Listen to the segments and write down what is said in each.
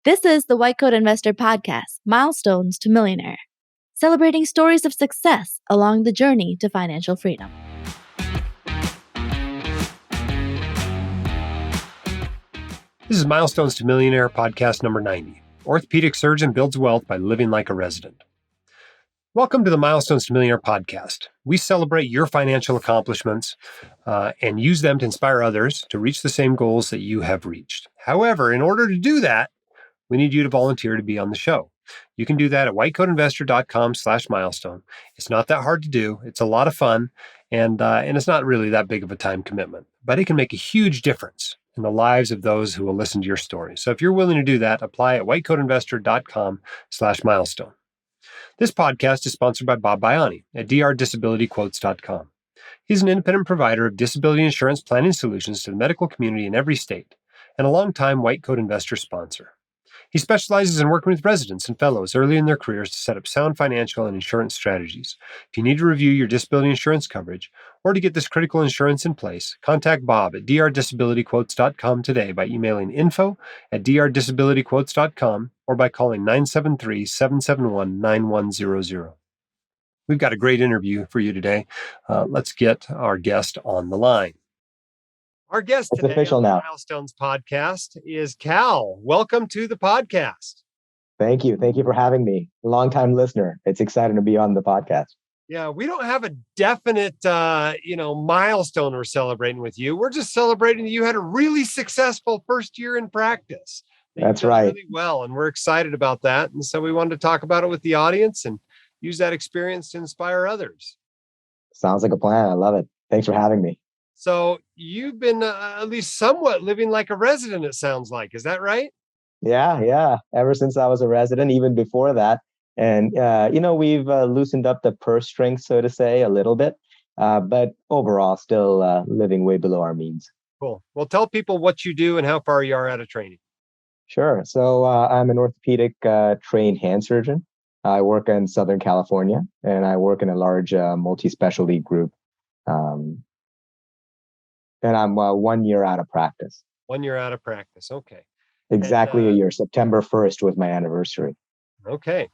This is the White Coat Investor Podcast, Milestones to Millionaire, celebrating stories of success along the journey to financial freedom. This is Milestones to Millionaire Podcast number 90. Orthopedic surgeon builds wealth by living like a resident. Welcome to the Milestones to Millionaire Podcast. We celebrate your financial accomplishments and use them to inspire others to reach the same goals that you have reached. However, in order to do that, we need you to volunteer to be on the show. You can do that at whitecoatinvestor.com/milestone. It's not that hard to do. It's a lot of fun, and it's not really that big of a time commitment, but it can make a huge difference in the lives of those who will listen to your story. So if you're willing to do that, apply at whitecoatinvestor.com/milestone. This podcast is sponsored by Bob Baiani at drdisabilityquotes.com. He's an independent provider of disability insurance planning solutions to the medical community in every state and a longtime White Coat Investor sponsor. He specializes in working with residents and fellows early in their careers to set up sound financial and insurance strategies. If you need to review your disability insurance coverage or to get this critical insurance in place, contact Bob at drdisabilityquotes.com today by emailing info@drdisabilityquotes.com or by calling 973-771-9100. We've got a great interview for you today. Let's get our guest on the line. Our guest today on the Milestones podcast is Kal. Welcome to the podcast. Thank you. Thank you for having me. Longtime listener. It's exciting to be on the podcast. Yeah, we don't have a definite, milestone we're celebrating with you. We're just celebrating that you had a really successful first year in practice. That's right. Really well, and we're excited about that. And so we wanted to talk about it with the audience and use that experience to inspire others. Sounds like a plan. I love it. Thanks for having me. So you've been at least somewhat living like a resident, it sounds like. Is that right? Yeah. Ever since I was a resident, even before that. And, we've loosened up the purse strings, so to say, a little bit. But overall, still living way below our means. Cool. Well, tell people what you do and how far you are out of training. Sure. So I'm an orthopedic trained hand surgeon. I work in Southern California, and I work in a large multi-specialty group. And I'm 1 year out of practice. 1 year out of practice. Okay. Exactly a year. September 1st was my anniversary. Okay.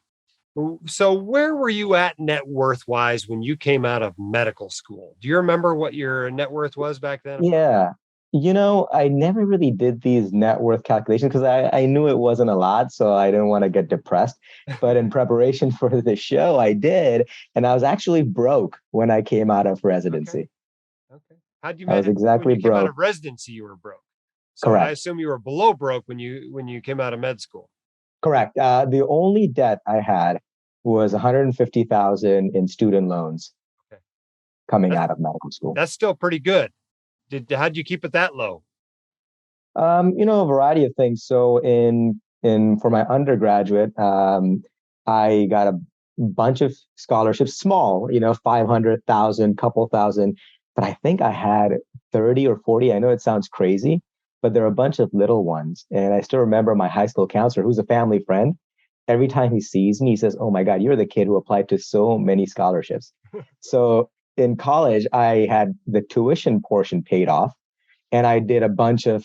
So where were you at net worth wise when you came out of medical school? Do you remember what your net worth was back then? Yeah. I never really did these net worth calculations because I knew it wasn't a lot, so I didn't want to get depressed. But in preparation for the show, I did. And I was actually broke when I came out of residency. Okay. How'd you I was exactly when you came broke. out of residency, you were broke. So Correct. I assume you were below broke when you came out of med school. Correct. The only debt I had was $150,000 in student loans coming out of medical school. That's still pretty good. How'd you keep it that low? A variety of things. So for my undergraduate, I got a bunch of scholarships, small, 500,000, couple thousand. But I think I had 30 or 40. I know it sounds crazy, but there are a bunch of little ones. And I still remember my high school counselor, who's a family friend. Every time he sees me, he says, "Oh my God, you're the kid who applied to so many scholarships." So in college, I had the tuition portion paid off. And I did a bunch of,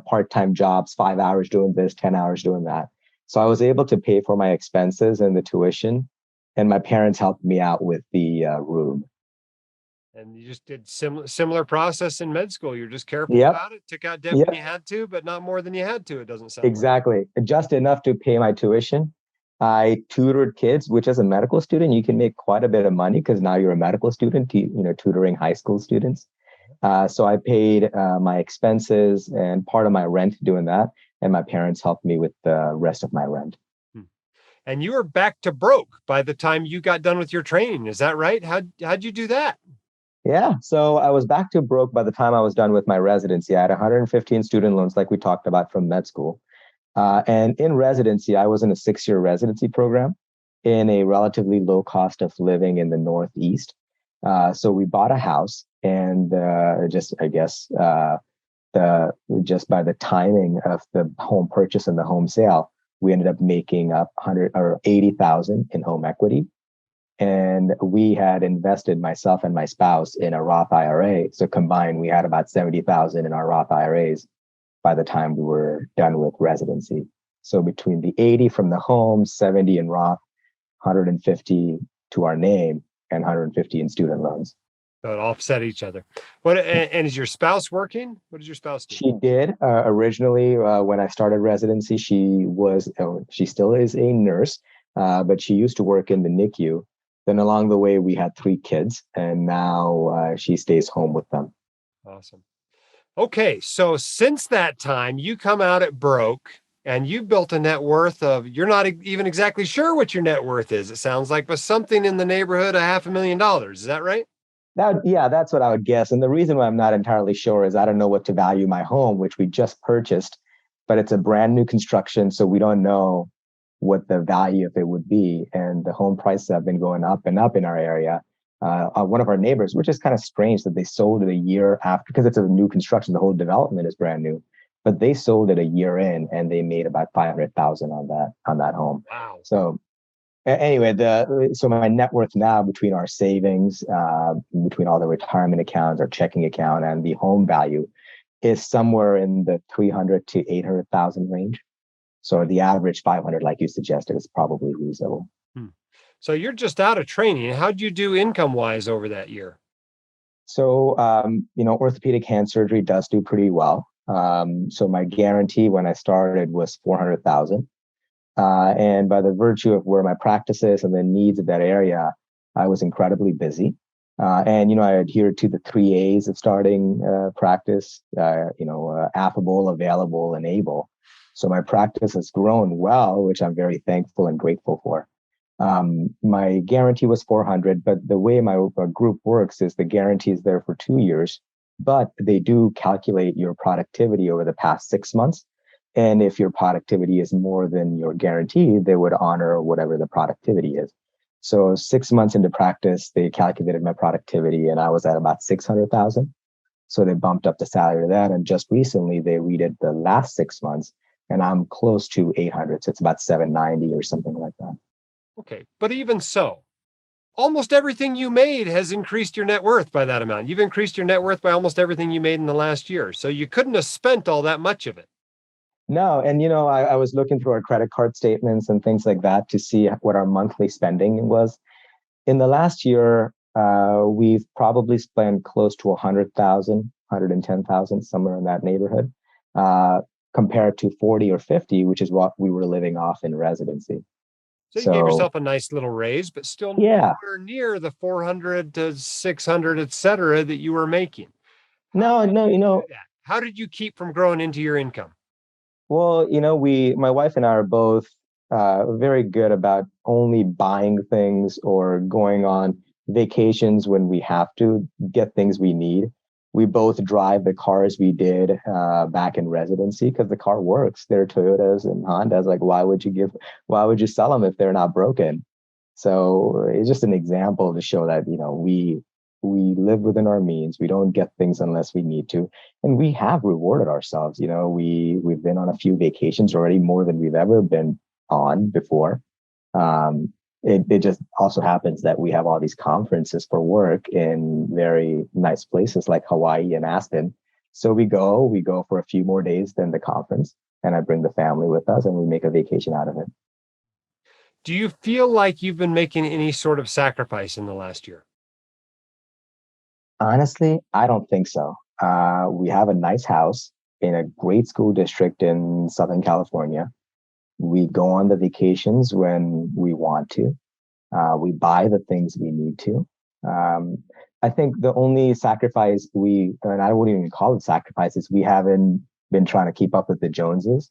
part-time jobs, 5 hours doing this, 10 hours doing that. So I was able to pay for my expenses and the tuition. And my parents helped me out with the room. And you just did similar process in med school. You're just careful about it. Took out debt when you had to, but not more than you had to. It doesn't sound exactly like. Just enough to pay my tuition. I tutored kids, which as a medical student, you can make quite a bit of money because now you're a medical student, tutoring high school students. So I paid my expenses and part of my rent doing that. And my parents helped me with the rest of my rent. And you were back to broke by the time you got done with your training. Is that right? How'd you do that? Yeah. So I was back to broke by the time I was done with my residency. I had 115 student loans, like we talked about from med school. And in residency, I was in a 6-year residency program in a relatively low cost of living in the Northeast. So we bought a house and just by the timing of the home purchase and the home sale, we ended up making up 100 or 80,000 in home equity. And we had invested, myself and my spouse, in a Roth IRA. So combined, we had about 70,000 in our Roth IRAs by the time we were done with residency. So between the 80 from the home, 70 in Roth, 150 to our name, and 150 in student loans. So it offset each other. What and is your spouse working? What does your spouse do? She did originally when I started residency. She still is a nurse, but she used to work in the NICU. Then along the way, we had three kids, and now she stays home with them. Awesome. Okay, so since that time, you come out at broke and you built a net worth of, you're not even exactly sure what your net worth is, it sounds like, but something in the neighborhood of $500,000. Is that right? Yeah, that's what I would guess. And the reason why I'm not entirely sure is I don't know what to value my home, which we just purchased, but it's a brand new construction, so we don't know what the value of it would be. And the home prices have been going up and up in our area. One of our neighbors, which is kind of strange that they sold it a year after, because it's a new construction, the whole development is brand new, but they sold it a year in and they made about 500,000 on that home. Wow. So anyway, so my net worth now between our savings, between all the retirement accounts, our checking account, and the home value is somewhere in the 300 to 800,000 range. So the average 500, like you suggested, is probably reasonable. So you're just out of training. How'd you do income wise over that year? So, orthopedic hand surgery does do pretty well. So my guarantee when I started was 400,000. And by the virtue of where my practice is and the needs of that area, I was incredibly busy. I adhered to the 3 A's of starting practice, affable, available, and able. So my practice has grown well, which I'm very thankful and grateful for. My guarantee was 400, but the way my group works is the guarantee is there for 2 years, but they do calculate your productivity over the past 6 months. And if your productivity is more than your guarantee, they would honor whatever the productivity is. So 6 months into practice, they calculated my productivity and I was at about 600,000. So they bumped up the salary to that. And just recently they redid the last 6 months and I'm close to 800. So it's about 790 or something like that. Okay, but even so, almost everything you made has increased your net worth by that amount. You've increased your net worth by almost everything you made in the last year. So you couldn't have spent all that much of it. No, and I was looking through our credit card statements and things like that to see what our monthly spending was. In the last year, we've probably spent close to 100,000, 110,000, somewhere in that neighborhood, compared to 40 or 50, which is what we were living off in residency. So you gave yourself a nice little raise, but still yeah, nowhere near the 400 to 600, et cetera, that you were making. no, How did you keep from growing into your income? Well, my wife and I are both very good about only buying things or going on vacations when we have to get things we need. We both drive the cars we did back in residency because the car works. They're Toyotas and Hondas. Like, why would you sell them if they're not broken? So it's just an example to show that, we live within our means. We don't get things unless we need to. And we have rewarded ourselves. We've been on a few vacations already, more than we've ever been on before. It just also happens that we have all these conferences for work in very nice places like Hawaii and Aspen. So we go for a few more days than the conference, and I bring the family with us and we make a vacation out of it. Do you feel like you've been making any sort of sacrifice in the last year? Honestly, I don't think so. We have a nice house in a great school district in Southern California. We go on the vacations when we want to. We buy the things we need to. I think the only sacrifice and I wouldn't even call it sacrifices, we haven't been trying to keep up with the Joneses.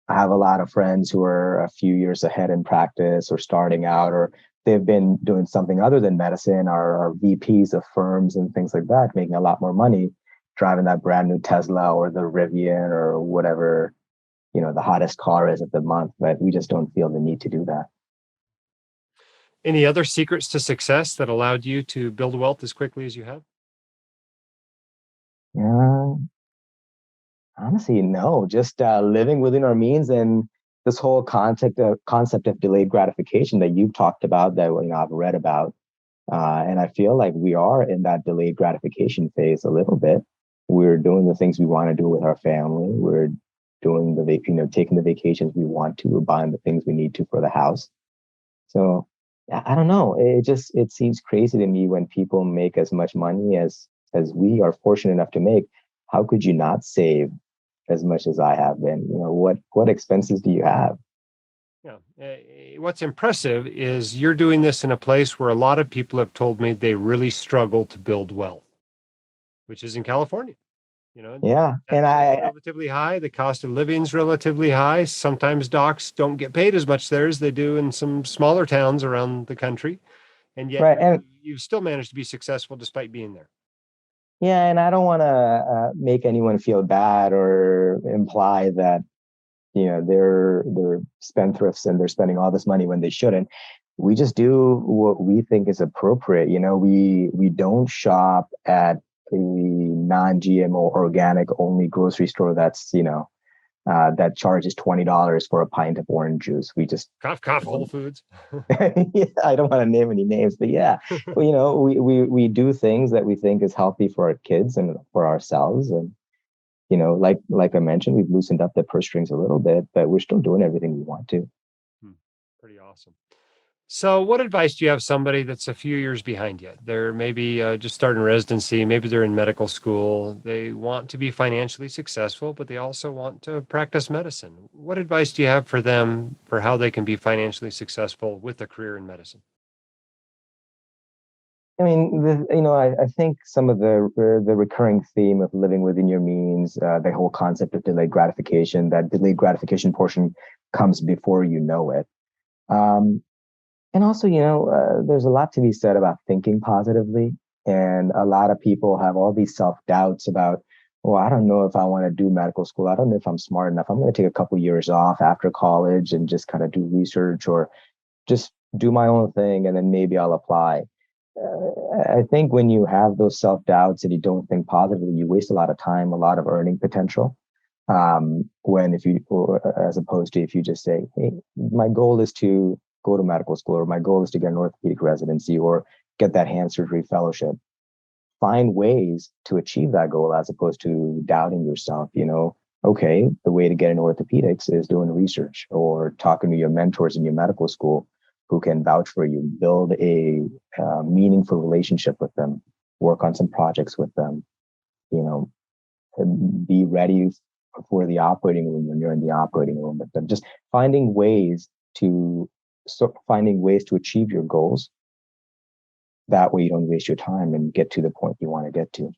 I have a lot of friends who are a few years ahead in practice or starting out, or they've been doing something other than medicine, or VPs of firms and things like that, making a lot more money, driving that brand new Tesla or the Rivian or whatever, the hottest car is of the month. But we just don't feel the need to do that. Any other secrets to success that allowed you to build wealth as quickly as you have? Yeah, honestly, no. Just living within our means and this whole concept of delayed gratification that you've talked about, that I've read about, and I feel like we are in that delayed gratification phase a little bit. We're doing the things we want to do with our family. We're doing taking the vacations we want to, or buying the things we need to for the house. So I don't know. It seems crazy to me when people make as much money as we are fortunate enough to make. How could you not save as much as I have been? What expenses do you have? Yeah. What's impressive is you're doing this in a place where a lot of people have told me they really struggle to build wealth, which is in California. Yeah, and Tax rate's relatively high. The cost of living's relatively high. Sometimes docs don't get paid as much there as they do in some smaller towns around the country. And yet right, and you've still managed to be successful despite being there. yeah, and I don't want to make anyone feel bad or imply that they're spendthrifts and they're spending all this money when they shouldn't. We just do what we think is appropriate. We don't shop at a non-GMO organic only grocery store that charges $20 for a pint of orange juice. We just Cough, Whole Foods. Yeah, I don't want to name any names, but yeah, we do things that we think is healthy for our kids and for ourselves. And like I mentioned, we've loosened up the purse strings a little bit, but we're still doing everything we want to. Pretty awesome. So, what advice do you have somebody that's a few years behind you? They're maybe just starting residency, maybe they're in medical school. They want to be financially successful, but they also want to practice medicine. What advice do you have for them for how they can be financially successful with a career in medicine? I mean, I think some of the recurring theme of living within your means, the whole concept of delayed gratification, that delayed gratification portion comes before you know it. Um, and also, there's a lot to be said about thinking positively. And a lot of people have all these self doubts about, well, I don't know if I want to do medical school. I don't know if I'm smart enough. I'm going to take a couple years off after college and just kind of do research or just do my own thing, and then maybe I'll apply. I think when you have those self doubts and you don't think positively, you waste a lot of time, a lot of earning potential. When if you, or as opposed to if you just say, hey, my goal is to go to medical school, or my goal is to get an orthopedic residency, or get that hand surgery fellowship. Find ways to achieve that goal as opposed to doubting yourself. Okay, the way to get in orthopedics is doing research or talking to your mentors in your medical school who can vouch for you, build a meaningful relationship with them, work on some projects with them, you know, be ready for the operating room when you're in the operating room with them. Just finding ways to achieve your goals. That way you don't waste your time and get to the point you want to get to.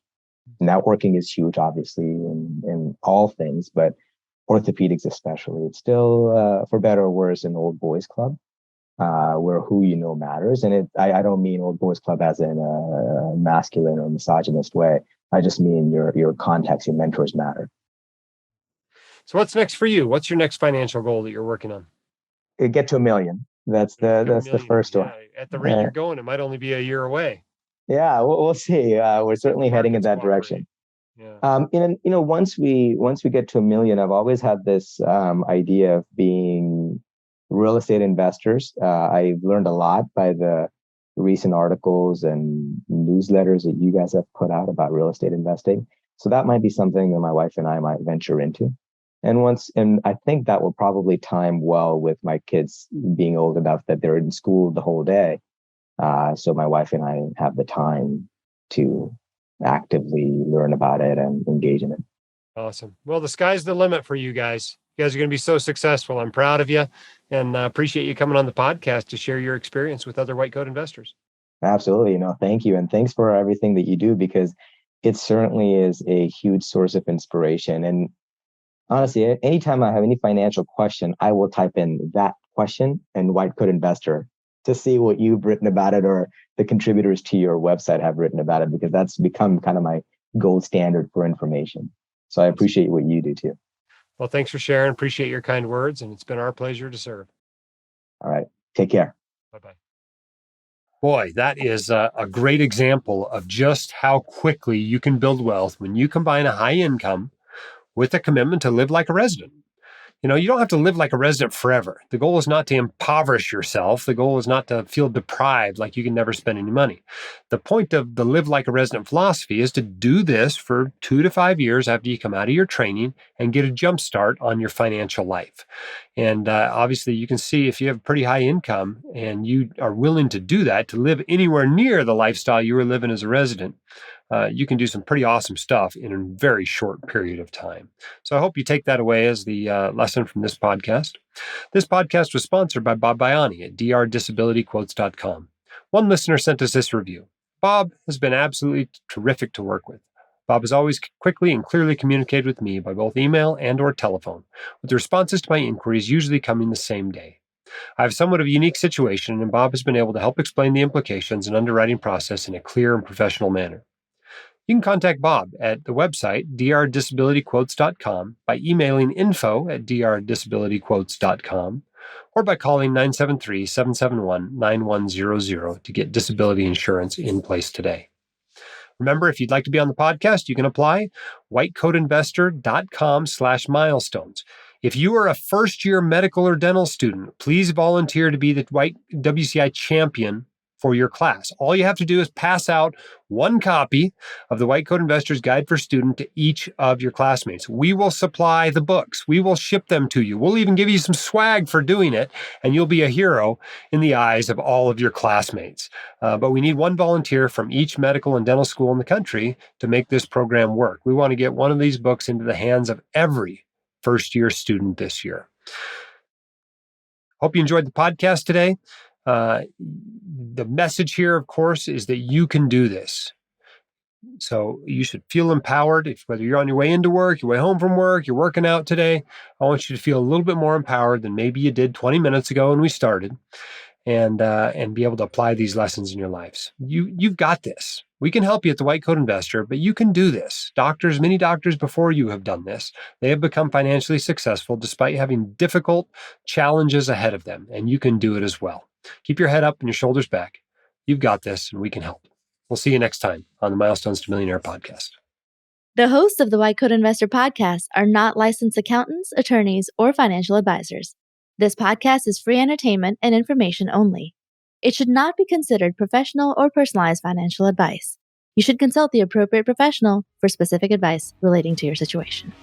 Networking is huge, obviously, in all things, but orthopedics especially. It's still, for better or worse, an old boys club. Where who you know matters. And I don't mean old boys club as in a masculine or misogynist way. I just mean your contacts, your mentors matter. So, what's next for you? What's your next financial goal that you're working on? Get to 1 million. That's the first one. At the rate you're going, it might only be a year away. Yeah, we'll see. We're certainly heading in that direction. Yeah. Once we get to 1 million, I've always had this idea of being real estate investors. I've learned a lot by the recent articles and newsletters that you guys have put out about real estate investing. So that might be something that my wife and I might venture into. And I think that will probably time well with my kids being old enough that they're in school the whole day. So my wife and I have the time to actively learn about it and engage in it. Awesome. Well, the sky's the limit for you guys. You guys are going to be so successful. I'm proud of you and appreciate you coming on the podcast to share your experience with other white coat investors. Absolutely. Thank you. And thanks for everything that you do, because it certainly is a huge source of inspiration. And honestly, anytime I have any financial question, I will type in that question and white coat investor to see what you've written about it or the contributors to your website have written about it, because that's become kind of my gold standard for information. So I appreciate what you do too. Well, thanks for sharing. Appreciate your kind words. And it's been our pleasure to serve. All right. Take care. Bye-bye. Boy, that is a great example of just how quickly you can build wealth when you combine a high income with a commitment to live like a resident. You don't have to live like a resident forever. The goal is not to impoverish yourself. The goal is not to feel deprived, like you can never spend any money. The point of the live like a resident philosophy is to do this for 2 to 5 years after you come out of your training and get a jump start on your financial life. And obviously, you can see if you have pretty high income and you are willing to do that, to live anywhere near the lifestyle you were living as a resident, you can do some pretty awesome stuff in a very short period of time. So I hope you take that away as the lesson from this podcast. This podcast was sponsored by Bob Biani at drdisabilityquotes.com. One listener sent us this review. Bob has been absolutely terrific to work with. Bob has always quickly and clearly communicated with me by both email and or telephone, with the responses to my inquiries usually coming the same day. I have somewhat of a unique situation, and Bob has been able to help explain the implications and underwriting process in a clear and professional manner. You can contact Bob at the website, drdisabilityquotes.com, by emailing info@drdisabilityquotes.com, or by calling 973-771-9100 to get disability insurance in place today. Remember, if you'd like to be on the podcast, you can apply, whitecoatinvestor.com/milestones. If you are a first-year medical or dental student, please volunteer to be the White WCI champion for your class. All you have to do is pass out one copy of the White Coat Investor's Guide for Student to each of your classmates. We will supply the books. We will ship them to you. We'll even give you some swag for doing it, and you'll be a hero in the eyes of all of your classmates. But we need one volunteer from each medical and dental school in the country to make this program work. We want to get one of these books into the hands of every first-year student this year. Hope you enjoyed the podcast today. The message here, of course, is that you can do this. So you should feel empowered. Whether you're on your way into work, your way home from work, you're working out today, I want you to feel a little bit more empowered than maybe you did 20 minutes ago when we started, and be able to apply these lessons in your lives. You've got this. We can help you at the White Coat Investor, but you can do this. Many doctors before you have done this. They have become financially successful despite having difficult challenges ahead of them, and you can do it as well. Keep your head up and your shoulders back. You've got this, and we can help. We'll see you next time on the Milestones to Millionaire podcast. The hosts of the White Coat Investor podcast are not licensed accountants, attorneys, or financial advisors. This podcast is free entertainment and information only. It should not be considered professional or personalized financial advice. You should consult the appropriate professional for specific advice relating to your situation.